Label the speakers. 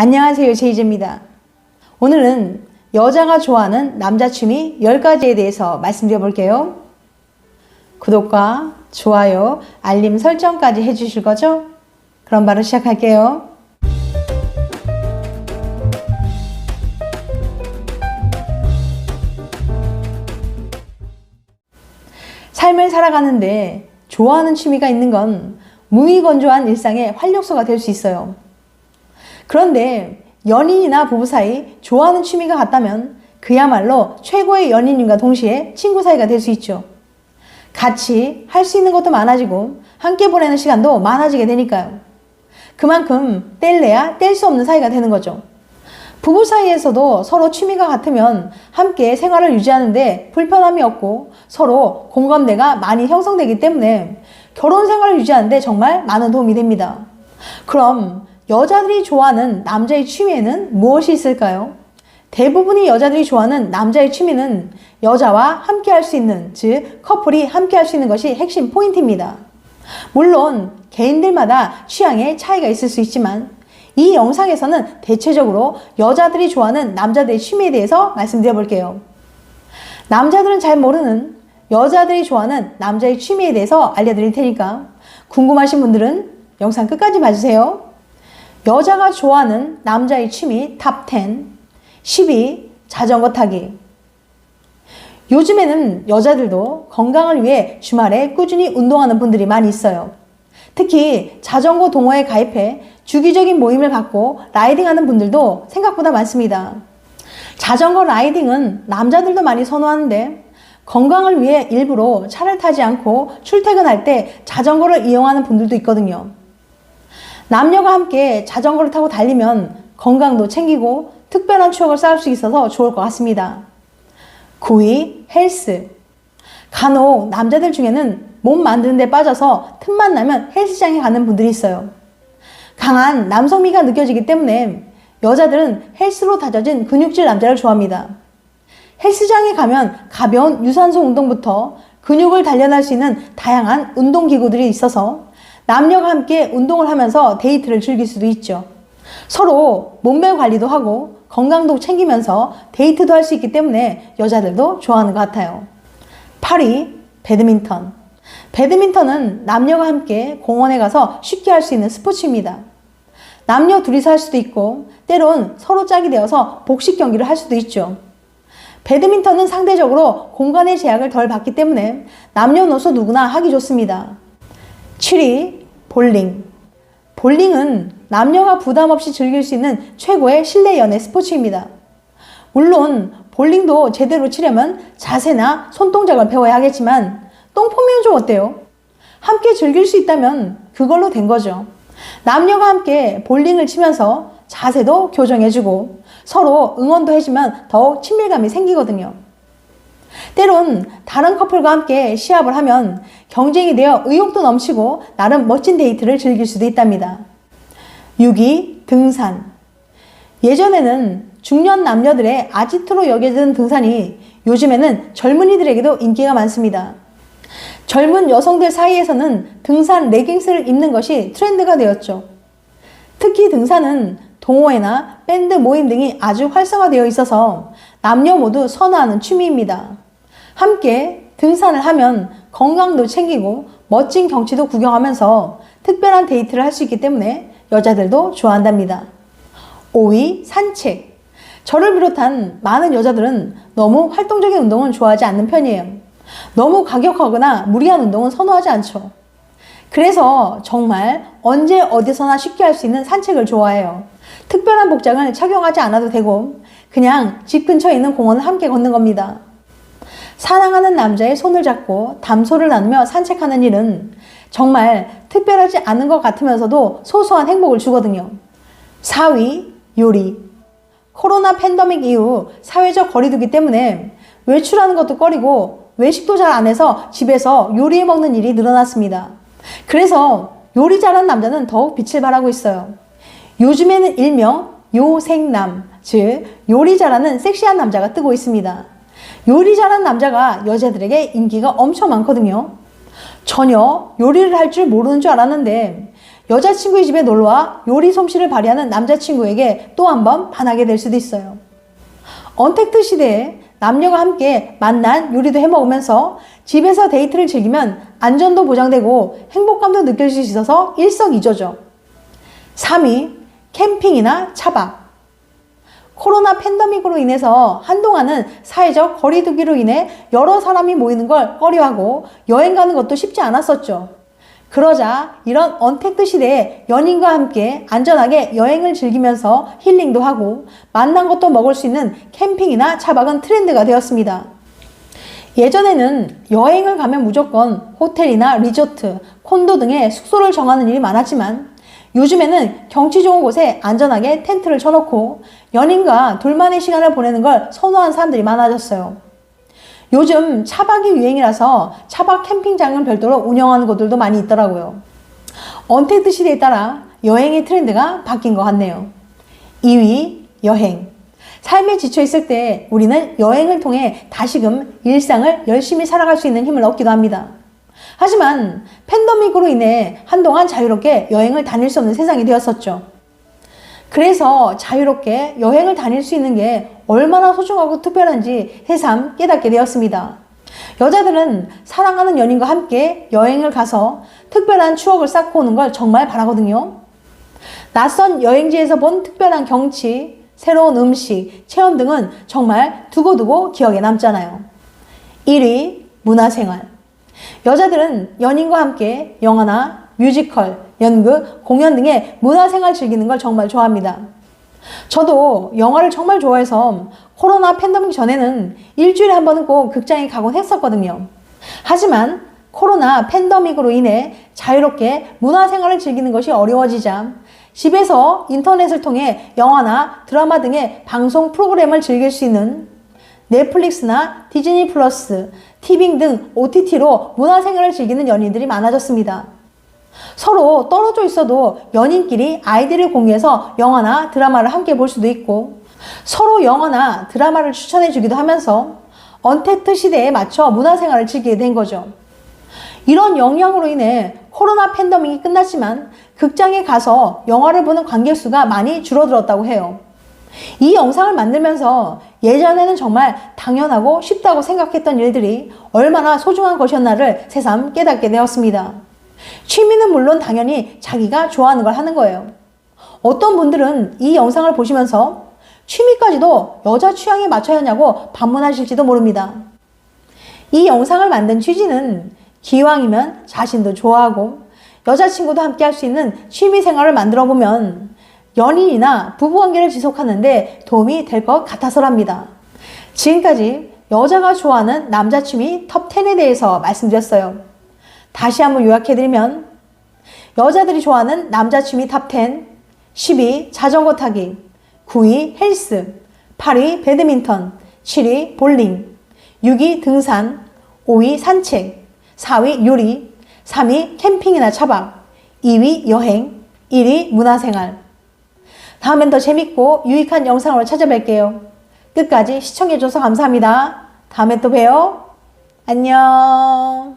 Speaker 1: 안녕하세요, 제이제입니다. 오늘은 여자가 좋아하는 남자 취미 10가지에 대해서 말씀드려 볼게요. 구독과 좋아요, 알림 설정까지 해주실 거죠? 그럼 바로 시작할게요. 삶을 살아가는데 좋아하는 취미가 있는 건 무의건조한 일상의 활력소가 될 수 있어요. 그런데 연인이나 부부 사이 좋아하는 취미가 같다면 그야말로 최고의 연인님과 동시에 친구 사이가 될 수 있죠. 같이 할 수 있는 것도 많아지고 함께 보내는 시간도 많아지게 되니까요. 그만큼 뗄래야 뗄 수 없는 사이가 되는 거죠. 부부 사이에서도 서로 취미가 같으면 함께 생활을 유지하는데 불편함이 없고 서로 공감대가 많이 형성되기 때문에 결혼 생활을 유지하는데 정말 많은 도움이 됩니다. 그럼 여자들이 좋아하는 남자의 취미에는 무엇이 있을까요? 대부분의 여자들이 좋아하는 남자의 취미는 여자와 함께 할 수 있는, 즉 커플이 함께 할 수 있는 것이 핵심 포인트입니다. 물론 개인들마다 취향의 차이가 있을 수 있지만 이 영상에서는 대체적으로 여자들이 좋아하는 남자들의 취미에 대해서 말씀드려 볼게요. 남자들은 잘 모르는 여자들이 좋아하는 남자의 취미에 대해서 알려드릴 테니까 궁금하신 분들은 영상 끝까지 봐주세요. 여자가 좋아하는 남자의 취미 탑10 10위 자전거 타기. 요즘에는 여자들도 건강을 위해 주말에 꾸준히 운동하는 분들이 많이 있어요. 특히 자전거 동호회에 가입해 주기적인 모임을 갖고 라이딩하는 분들도 생각보다 많습니다. 자전거 라이딩은 남자들도 많이 선호하는데 건강을 위해 일부러 차를 타지 않고 출퇴근할 때 자전거를 이용하는 분들도 있거든요. 남녀가 함께 자전거를 타고 달리면 건강도 챙기고 특별한 추억을 쌓을 수 있어서 좋을 것 같습니다. 9위, 헬스. 간혹 남자들 중에는 몸 만드는 데 빠져서 틈만 나면 헬스장에 가는 분들이 있어요. 강한 남성미가 느껴지기 때문에 여자들은 헬스로 다져진 근육질 남자를 좋아합니다. 헬스장에 가면 가벼운 유산소 운동부터 근육을 단련할 수 있는 다양한 운동기구들이 있어서 남녀가 함께 운동을 하면서 데이트를 즐길 수도 있죠. 서로 몸매 관리도 하고 건강도 챙기면서 데이트도 할 수 있기 때문에 여자들도 좋아하는 것 같아요. 8위, 배드민턴. 배드민턴은 남녀가 함께 공원에 가서 쉽게 할 수 있는 스포츠입니다. 남녀 둘이서 할 수도 있고 때론 서로 짝이 되어서 복식 경기를 할 수도 있죠. 배드민턴은 상대적으로 공간의 제약을 덜 받기 때문에 남녀노소 누구나 하기 좋습니다. 7위, 볼링. 볼링은 남녀가 부담 없이 즐길 수 있는 최고의 실내 연애 스포츠입니다. 물론 볼링도 제대로 치려면 자세나 손동작을 배워야 하겠지만 똥폼이면 좀 어때요? 함께 즐길 수 있다면 그걸로 된 거죠. 남녀가 함께 볼링을 치면서 자세도 교정해주고 서로 응원도 해주면 더욱 친밀감이 생기거든요. 때론 다른 커플과 함께 시합을 하면 경쟁이 되어 의욕도 넘치고 나름 멋진 데이트를 즐길 수도 있답니다. 6위, 등산. 예전에는 중년 남녀들의 아지트로 여겨지던 등산이 요즘에는 젊은이들에게도 인기가 많습니다. 젊은 여성들 사이에서는 등산 레깅스를 입는 것이 트렌드가 되었죠. 특히 등산은 동호회나 밴드 모임 등이 아주 활성화되어 있어서 남녀 모두 선호하는 취미입니다. 함께 등산을 하면 건강도 챙기고 멋진 경치도 구경하면서 특별한 데이트를 할 수 있기 때문에 여자들도 좋아한답니다. 5위, 산책. 저를 비롯한 많은 여자들은 너무 활동적인 운동은 좋아하지 않는 편이에요. 너무 과격하거나 무리한 운동은 선호하지 않죠. 그래서 정말 언제 어디서나 쉽게 할 수 있는 산책을 좋아해요. 특별한 복장을 착용하지 않아도 되고 그냥 집 근처에 있는 공원을 함께 걷는 겁니다. 사랑하는 남자의 손을 잡고 담소를 나누며 산책하는 일은 정말 특별하지 않은 것 같으면서도 소소한 행복을 주거든요. 4위, 요리. 코로나 팬데믹 이후 사회적 거리두기 때문에 외출하는 것도 꺼리고 외식도 잘 안 해서 집에서 요리해 먹는 일이 늘어났습니다. 그래서 요리 잘하는 남자는 더욱 빛을 발하고 있어요. 요즘에는 일명 요생남, 즉 요리 잘하는 섹시한 남자가 뜨고 있습니다. 요리 잘하는 남자가 여자들에게 인기가 엄청 많거든요. 전혀 요리를 할 줄 모르는 줄 알았는데 여자친구의 집에 놀러와 요리 솜씨를 발휘하는 남자친구에게 또 한 번 반하게 될 수도 있어요. 언택트 시대에 남녀가 함께 만난 요리도 해먹으면서 집에서 데이트를 즐기면 안전도 보장되고 행복감도 느낄 수 있어서 일석이조죠. 3위, 캠핑이나 차박. 코로나 팬데믹으로 인해서 한동안은 사회적 거리두기로 인해 여러 사람이 모이는 걸 꺼려하고 여행 가는 것도 쉽지 않았었죠. 그러자 이런 언택트 시대에 연인과 함께 안전하게 여행을 즐기면서 힐링도 하고 만난 것도 먹을 수 있는 캠핑이나 차박은 트렌드가 되었습니다. 예전에는 여행을 가면 무조건 호텔이나 리조트, 콘도 등의 숙소를 정하는 일이 많았지만 요즘에는 경치 좋은 곳에 안전하게 텐트를 쳐놓고 연인과 둘만의 시간을 보내는 걸 선호하는 사람들이 많아졌어요. 요즘 차박이 유행이라서 차박 캠핑장을 별도로 운영하는 곳들도 많이 있더라고요. 언택트 시대에 따라 여행의 트렌드가 바뀐 것 같네요. 2위, 여행. 삶에 지쳐있을 때 우리는 여행을 통해 다시금 일상을 열심히 살아갈 수 있는 힘을 얻기도 합니다. 하지만 팬데믹으로 인해 한동안 자유롭게 여행을 다닐 수 없는 세상이 되었었죠. 그래서 자유롭게 여행을 다닐 수 있는 게 얼마나 소중하고 특별한지 새삼 깨닫게 되었습니다. 여자들은 사랑하는 연인과 함께 여행을 가서 특별한 추억을 쌓고 오는 걸 정말 바라거든요. 낯선 여행지에서 본 특별한 경치, 새로운 음식, 체험 등은 정말 두고두고 기억에 남잖아요. 1위, 문화생활. 여자들은 연인과 함께 영화나 뮤지컬, 연극, 공연 등의 문화생활 즐기는 걸 정말 좋아합니다. 저도 영화를 정말 좋아해서 코로나 팬데믹 전에는 일주일에 한 번은 꼭 극장에 가곤 했었거든요. 하지만 코로나 팬데믹으로 인해 자유롭게 문화생활을 즐기는 것이 어려워지자 집에서 인터넷을 통해 영화나 드라마 등의 방송 프로그램을 즐길 수 있는 넷플릭스나 디즈니 플러스, 티빙 등 OTT로 문화생활을 즐기는 연인들이 많아졌습니다. 서로 떨어져 있어도 연인끼리 아이디를 공유해서 영화나 드라마를 함께 볼 수도 있고 서로 영화나 드라마를 추천해 주기도 하면서 언택트 시대에 맞춰 문화생활을 즐기게 된 거죠. 이런 영향으로 인해 코로나 팬데믹이 끝났지만 극장에 가서 영화를 보는 관객 수가 많이 줄어들었다고 해요. 이 영상을 만들면서 예전에는 정말 당연하고 쉽다고 생각했던 일들이 얼마나 소중한 것이었나를 새삼 깨닫게 되었습니다. 취미는 물론 당연히 자기가 좋아하는 걸 하는 거예요. 어떤 분들은 이 영상을 보시면서 취미까지도 여자 취향에 맞춰야 하냐고 반문하실지도 모릅니다. 이 영상을 만든 취지는 기왕이면 자신도 좋아하고 여자친구도 함께 할 수 있는 취미 생활을 만들어 보면 연인이나 부부관계를 지속하는데 도움이 될 것 같아서랍니다. 지금까지 여자가 좋아하는 남자 취미 톱 10에 대해서 말씀드렸어요. 다시 한번 요약해드리면 여자들이 좋아하는 남자 취미 탑 10, 10위 자전거 타기, 9위 헬스, 8위 배드민턴, 7위 볼링, 6위 등산, 5위 산책, 4위 요리, 3위 캠핑이나 차박, 2위 여행, 1위 문화생활. 다음엔 더 재밌고 유익한 영상으로 찾아뵐게요. 끝까지 시청해줘서 감사합니다. 다음에 또 봬요. 안녕.